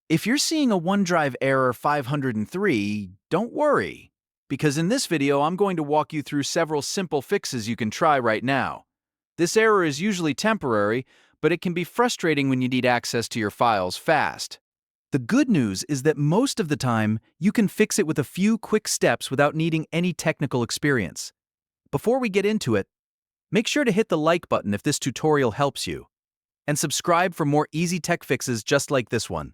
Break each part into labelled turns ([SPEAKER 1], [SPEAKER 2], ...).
[SPEAKER 1] If you're seeing a OneDrive error 503, don't worry, because in this video I'm going to walk you through several simple fixes you can try right now. This error is usually temporary, but it can be frustrating when you need access to your files fast. The good news is that most of the time, you can fix it with a few quick steps without needing any technical experience. Before we get into it, make sure to hit the like button if this tutorial helps you, and subscribe for more easy tech fixes just like this one.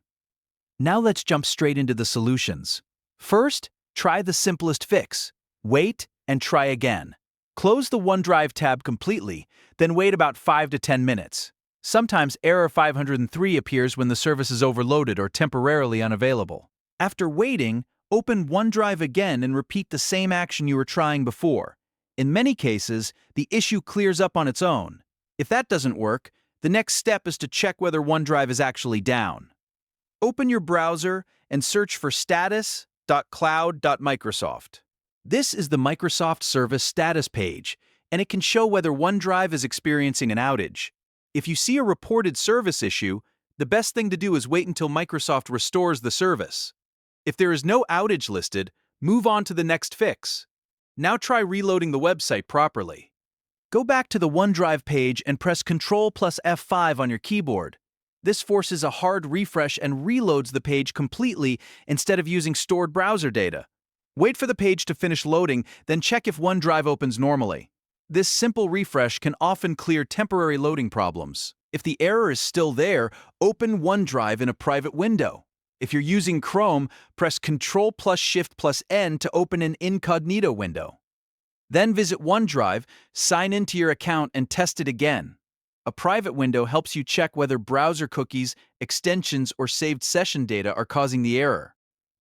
[SPEAKER 1] Now let's jump straight into the solutions. First, try the simplest fix. Wait and try again. Close the OneDrive tab completely, then wait about 5 to 10 minutes. Sometimes error 503 appears when the service is overloaded or temporarily unavailable. After waiting, open OneDrive again and repeat the same action you were trying before. In many cases, the issue clears up on its own. If that doesn't work, the next step is to check whether OneDrive is actually down. Open your browser and search for status.cloud.microsoft. This is the Microsoft Service status page, and it can show whether OneDrive is experiencing an outage. If you see a reported service issue, the best thing to do is wait until Microsoft restores the service. If there is no outage listed, move on to the next fix. Now try reloading the website properly. Go back to the OneDrive page and press Ctrl plus F5 on your keyboard. This forces a hard refresh and reloads the page completely instead of using stored browser data. Wait for the page to finish loading, then check if OneDrive opens normally. This simple refresh can often clear temporary loading problems. If the error is still there, open OneDrive in a private window. If you're using Chrome, press Ctrl plus Shift plus N to open an Incognito window. Then visit OneDrive, sign into your account, and test it again. A private window helps you check whether browser cookies, extensions, or saved session data are causing the error.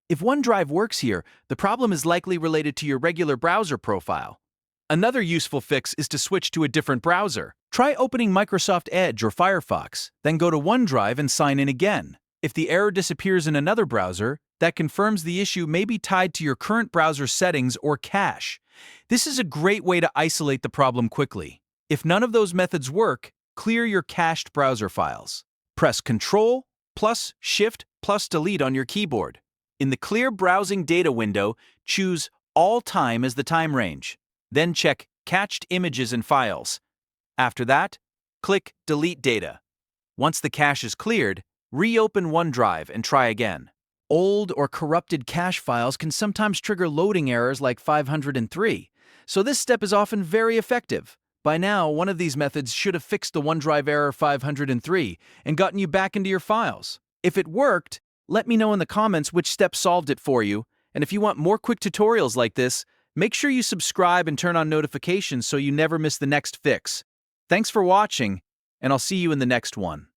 [SPEAKER 1] If OneDrive works here, the problem is likely related to your regular browser profile. Another useful fix is to switch to a different browser. Try opening Microsoft Edge or Firefox, then go to OneDrive and sign in again. If the error disappears in another browser, that confirms the issue may be tied to your current browser settings or cache. This is a great way to isolate the problem quickly. If none of those methods work, clear your cached browser files. Press Ctrl plus Shift plus Delete on your keyboard. In the Clear Browsing Data window, choose All Time as the time range. Then check Cached Images and Files. After that, click Delete Data. Once the cache is cleared, reopen OneDrive and try again. Old or corrupted cache files can sometimes trigger loading errors like 503, so this step is often very effective. By now, one of these methods should have fixed the OneDrive error 503 and gotten you back into your files. If it worked, let me know in the comments which step solved it for you, and if you want more quick tutorials like this, make sure you subscribe and turn on notifications so you never miss the next fix. Thanks for watching, and I'll see you in the next one.